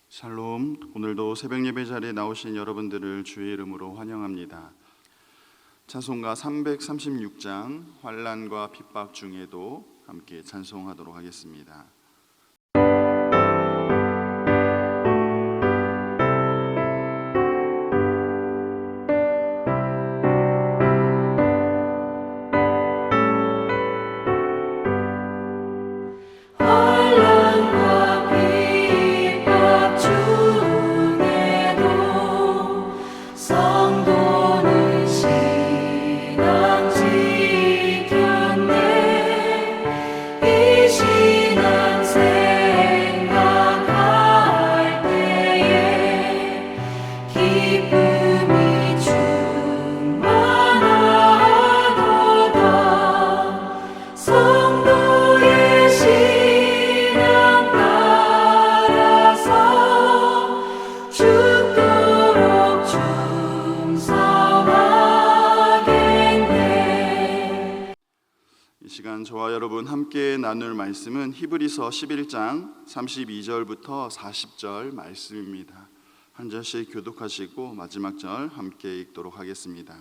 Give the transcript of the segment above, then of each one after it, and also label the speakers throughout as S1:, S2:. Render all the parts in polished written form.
S1: 샬롬. 오늘도 새벽 예배 자리에 나오신 여러분들을 주의 이름으로 환영합니다. 찬송가 336장 환난과 핍박 중에도 함께 찬송하도록 하겠습니다. 저와 여러분 함께 나눌 말씀은 히브리서 11장 32절부터 40절 말씀입니다. 한 절씩 교독하시고 마지막 절 함께 읽도록 하겠습니다.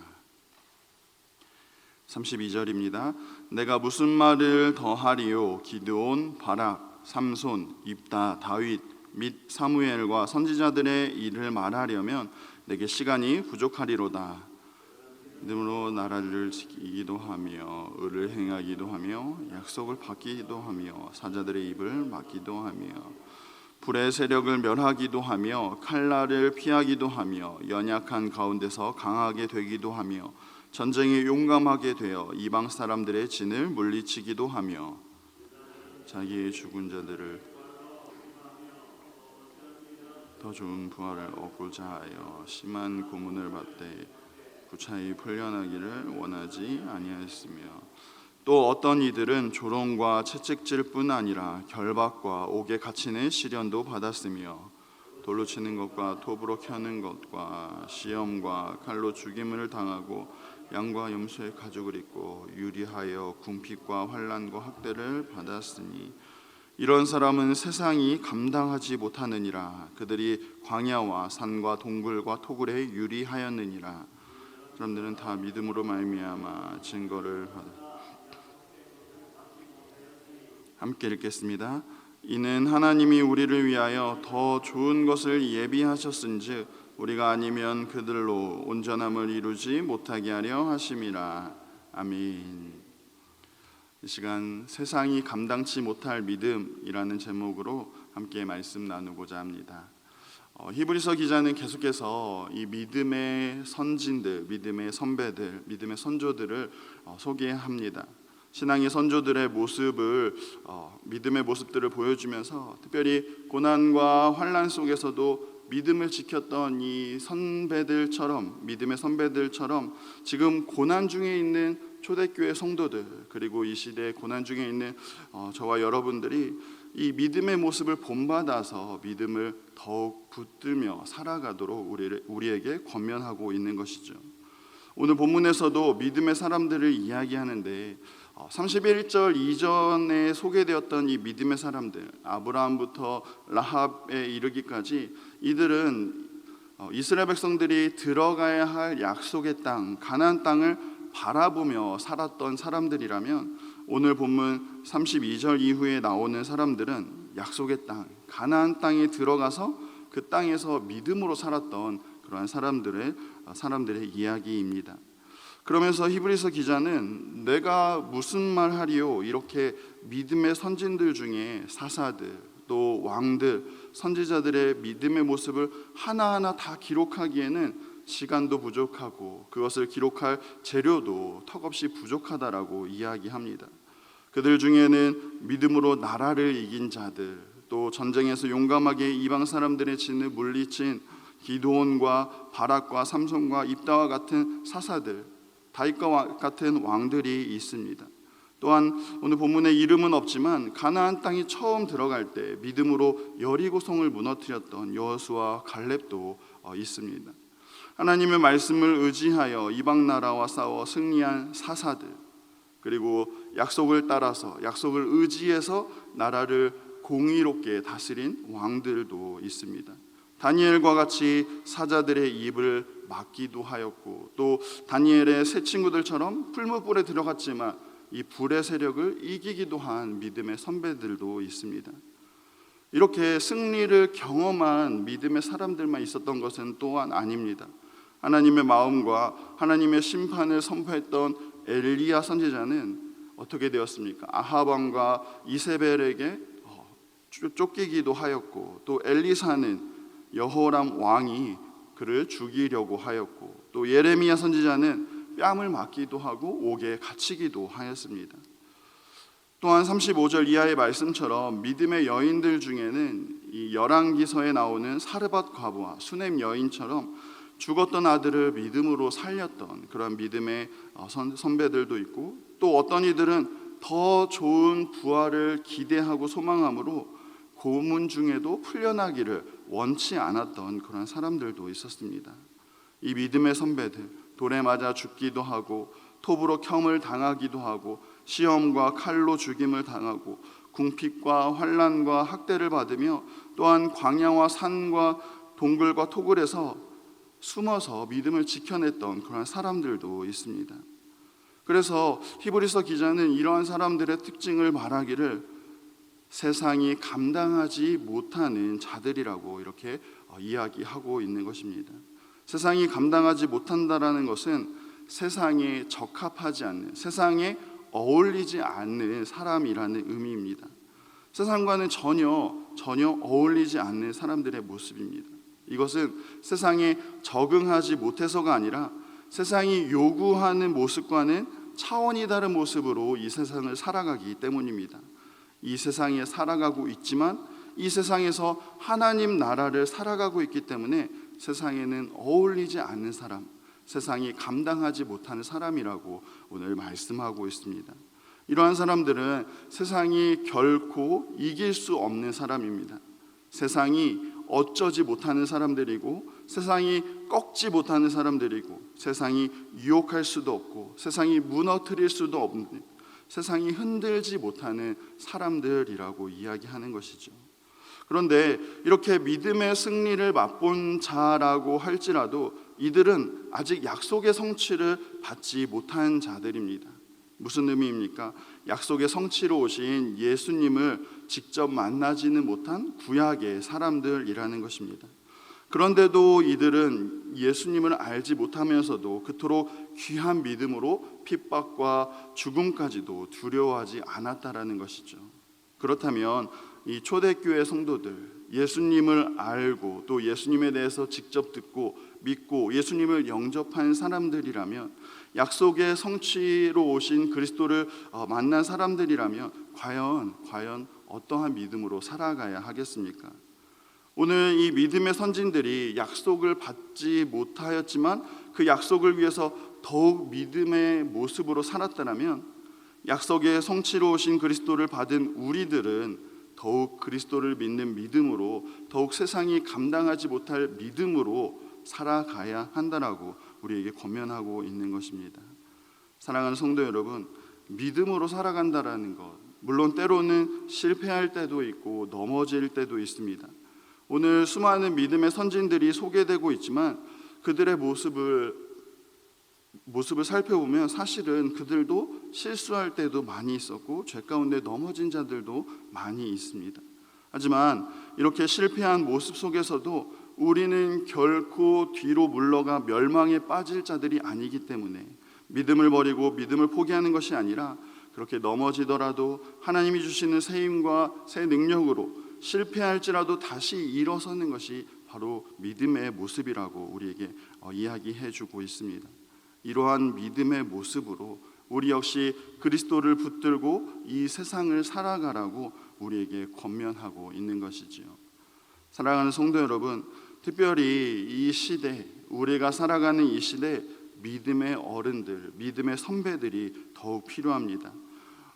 S1: 32절입니다. 내가 무슨 말을 더하리요? 기드온, 바락, 삼손, 입다, 다윗 및 사무엘과 선지자들의 일을 말하려면 내게 시간이 부족하리로다. 믿음으로 나라를 지키기도 하며 의를 행하기도 하며 약속을 받기도 하며 사자들의 입을 막기도 하며 불의 세력을 멸하기도 하며 칼날을 피하기도 하며 연약한 가운데서 강하게 되기도 하며 전쟁에 용감하게 되어 이방 사람들의 진을 물리치기도 하며 자기의 죽은 자들을 더 좋은 부활을 얻고자 하여 심한 고문을 받되 구차히 풀려나기를 원하지 아니하였으며 또 어떤 이들은 조롱과 채찍질 뿐 아니라 결박과 옥에 갇히는 시련도 받았으며 돌로 치는 것과 톱으로 켜는 것과 시험과 칼로 죽임을 당하고 양과 염소의 가죽을 입고 유리하여 궁핍과 환난과 학대를 받았으니 이런 사람은 세상이 감당하지 못하느니라. 그들이 광야와 산과 동굴과 토굴에 유리하였느니라. 사람들은 다 믿음으로 말미암아 증거를 받아. 함께 읽겠습니다. 이는 하나님이 우리를 위하여 더 좋은 것을 예비하셨은즉 우리가 아니면 그들로 온전함을 이루지 못하게 하려 하심이라. 아멘. 이 시간 세상이 감당치 못할 믿음이라는 제목으로 함께 말씀 나누고자 합니다. 히브리서 기자는 계속해서 이 믿음의 선진들, 믿음의 선배들, 믿음의 선조들을 소개합니다. 신앙의 선조들의 모습을 믿음의 모습들을 보여주면서 특별히 고난과 환난 속에서도 믿음을 지켰던 이 선배들처럼, 믿음의 선배들처럼 지금 고난 중에 있는 초대교회 성도들, 그리고 이 시대에 고난 중에 있는 저와 여러분들이 이 믿음의 모습을 본받아서 믿음을 더욱 붙들며 살아가도록 우리에게 권면하고 있는 것이죠. 오늘 본문에서도 믿음의 사람들을 이야기하는데 31절 이전에 소개되었던 이 믿음의 사람들, 아브라함부터 라합에 이르기까지 이들은 이스라엘 백성들이 들어가야 할 약속의 땅, 가나안 땅을 바라보며 살았던 사람들이라면 오늘 본문 32절 이후에 나오는 사람들은 약속의 땅, 가나안 땅에 들어가서 그 땅에서 믿음으로 살았던 그러한 사람들의 이야기입니다. 그러면서 히브리서 기자는 내가 무슨 말 하리요? 이렇게 믿음의 선진들 중에 사사들, 또 왕들, 선지자들의 믿음의 모습을 하나하나 다 기록하기에는 시간도 부족하고 그것을 기록할 재료도 턱없이 부족하다라고 이야기합니다. 그들 중에는 믿음으로 나라를 이긴 자들, 또 전쟁에서 용감하게 이방 사람들의 진을 물리친 기드온과 바락과 삼손과 입다와 같은 사사들, 다윗과 같은 왕들이 있습니다. 또한 오늘 본문에 이름은 없지만 가나안 땅이 처음 들어갈 때 믿음으로 여리고성을 무너뜨렸던 여호수아 갈렙도 있습니다. 하나님의 말씀을 의지하여 이방 나라와 싸워 승리한 사사들, 그리고 약속을 따라서 약속을 의지해서 나라를 공의롭게 다스린 왕들도 있습니다. 다니엘과 같이 사자들의 입을 막기도 하였고, 또 다니엘의 세 친구들처럼 풀무불에 들어갔지만 이 불의 세력을 이기기도 한 믿음의 선배들도 있습니다. 이렇게 승리를 경험한 믿음의 사람들만 있었던 것은 또한 아닙니다. 하나님의 마음과 하나님의 심판을 선포했던 엘리야 선지자는 어떻게 되었습니까? 아합 왕과 이세벨에게 쫓기기도 하였고, 또 엘리사는 여호람 왕이 그를 죽이려고 하였고, 또 예레미야 선지자는 뺨을 맞기도 하고 옥에 갇히기도 하였습니다. 또한 35절 이하의 말씀처럼 믿음의 여인들 중에는 이 열왕기서에 나오는 사르밧 과부와 수넴 여인처럼 죽었던 아들을 믿음으로 살렸던 그런 믿음의 선배들도 있고, 또 어떤 이들은 더 좋은 부활을 기대하고 소망함으로 고문 중에도 풀려나기를 원치 않았던 그런 사람들도 있었습니다. 이 믿음의 선배들, 돌에 맞아 죽기도 하고 톱으로 켬을 당하기도 하고 시험과 칼로 죽임을 당하고 궁핍과 환난과 학대를 받으며, 또한 광야와 산과 동굴과 토굴에서 숨어서 믿음을 지켜냈던 그런 사람들도 있습니다. 그래서 히브리서 기자는 이러한 사람들의 특징을 말하기를 세상이 감당하지 못하는 자들이라고 이렇게 이야기하고 있는 것입니다. 세상이 감당하지 못한다라는 것은 세상에 적합하지 않는, 세상에 어울리지 않는 사람이라는 의미입니다. 세상과는 전혀 어울리지 않는 사람들의 모습입니다. 이것은 세상에 적응하지 못해서가 아니라 세상이 요구하는 모습과는 차원이 다른 모습으로 이 세상을 살아가기 때문입니다. 이 세상에 살아가고 있지만 이 세상에서 하나님 나라를 살아가고 있기 때문에 세상에는 어울리지 않는 사람, 세상이 감당하지 못하는 사람이라고 오늘 말씀하고 있습니다. 이러한 사람들은 세상이 결코 이길 수 없는 사람입니다. 세상이 어쩌지 못하는 사람들이고, 세상이 꺾지 못하는 사람들이고, 세상이 유혹할 수도 없고, 세상이 무너뜨릴 수도 없는, 세상이 흔들지 못하는 사람들이라고 이야기하는 것이죠. 그런데 이렇게 믿음의 승리를 맛본 자라고 할지라도 이들은 아직 약속의 성취를 받지 못한 자들입니다. 무슨 의미입니까? 약속의 성취로 오신 예수님을 직접 만나지는 못한 구약의 사람들이라는 것입니다. 그런데도 이들은 예수님을 알지 못하면서도 그토록 귀한 믿음으로 핍박과 죽음까지도 두려워하지 않았다라는 것이죠. 그렇다면 이 초대교회 성도들, 예수님을 알고 또 예수님에 대해서 직접 듣고 믿고 예수님을 영접한 사람들이라면, 약속의 성취로 오신 그리스도를 만난 사람들이라면 과연 어떠한 믿음으로 살아가야 하겠습니까? 오늘 이 믿음의 선진들이 약속을 받지 못하였지만 그 약속을 위해서 더욱 믿음의 모습으로 살았다면, 약속의 성취로 오신 그리스도를 받은 우리들은 더욱 그리스도를 믿는 믿음으로, 더욱 세상이 감당하지 못할 믿음으로 살아가야 한다라고 우리에게 권면하고 있는 것입니다. 사랑하는 성도 여러분, 믿음으로 살아간다라는 것, 물론 때로는 실패할 때도 있고 넘어질 때도 있습니다. 오늘 수많은 믿음의 선진들이 소개되고 있지만 그들의 모습을 살펴보면 사실은 그들도 실수할 때도 많이 있었고 죄 가운데 넘어진 자들도 많이 있습니다. 하지만 이렇게 실패한 모습 속에서도 우리는 결코 뒤로 물러가 멸망에 빠질 자들이 아니기 때문에 믿음을 버리고 믿음을 포기하는 것이 아니라, 그렇게 넘어지더라도 하나님이 주시는 새 힘과 새 능력으로 실패할지라도 다시 일어서는 것이 바로 믿음의 모습이라고 우리에게 이야기해 주고 있습니다. 이러한 믿음의 모습으로 우리 역시 그리스도를 붙들고 이 세상을 살아가라고 우리에게 권면하고 있는 것이지요. 사랑하는 성도 여러분, 특별히 이 시대, 우리가 살아가는 이 시대 믿음의 어른들, 믿음의 선배들이 더욱 필요합니다.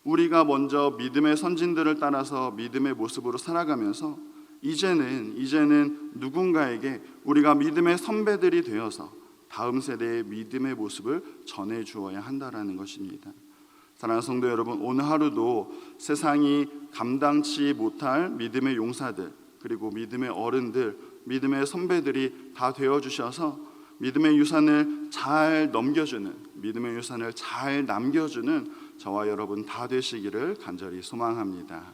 S1: 우리가 먼저 믿음의 선진들을 따라서 믿음의 모습으로 살아가면서 이제는 누군가에게 우리가 믿음의 선배들이 되어서 다음 세대의 믿음의 모습을 전해 주어야 한다라는 것입니다. 사랑하는 성도 여러분, 오늘 하루도 세상이 감당치 못할 믿음의 용사들, 그리고 믿음의 어른들, 믿음의 선배들이 다 되어주셔서 믿음의 유산을 잘 넘겨주는, 믿음의 유산을 잘 남겨주는 저와 여러분 다 되시기를 간절히 소망합니다.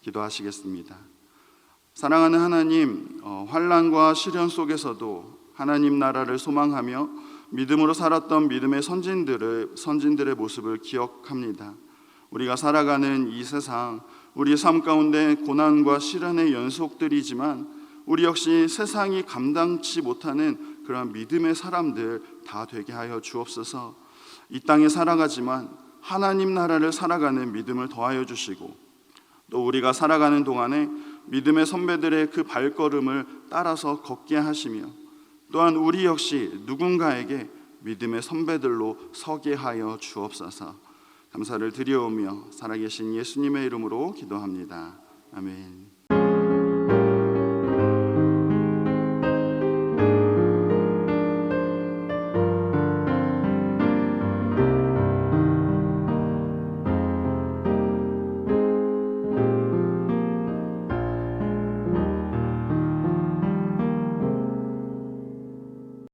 S1: 기도하시겠습니다. 사랑하는 하나님, 환난과 시련 속에서도 하나님 나라를 소망하며 믿음으로 살았던 믿음의 선진들의 모습을 기억합니다. 우리가 살아가는 이 세상, 우리 삶 가운데 고난과 시련의 연속들이지만 우리 역시 세상이 감당치 못하는 그런 믿음의 사람들 다 되게 하여 주옵소서. 이 땅에 살아가지만 하나님 나라를 살아가는 믿음을 더하여 주시고, 또 우리가 살아가는 동안에 믿음의 선배들의 그 발걸음을 따라서 걷게 하시며, 또한 우리 역시 누군가에게 믿음의 선배들로 서게 하여 주옵소서. 감사를 드리오며 살아계신 예수님의 이름으로 기도합니다. 아멘.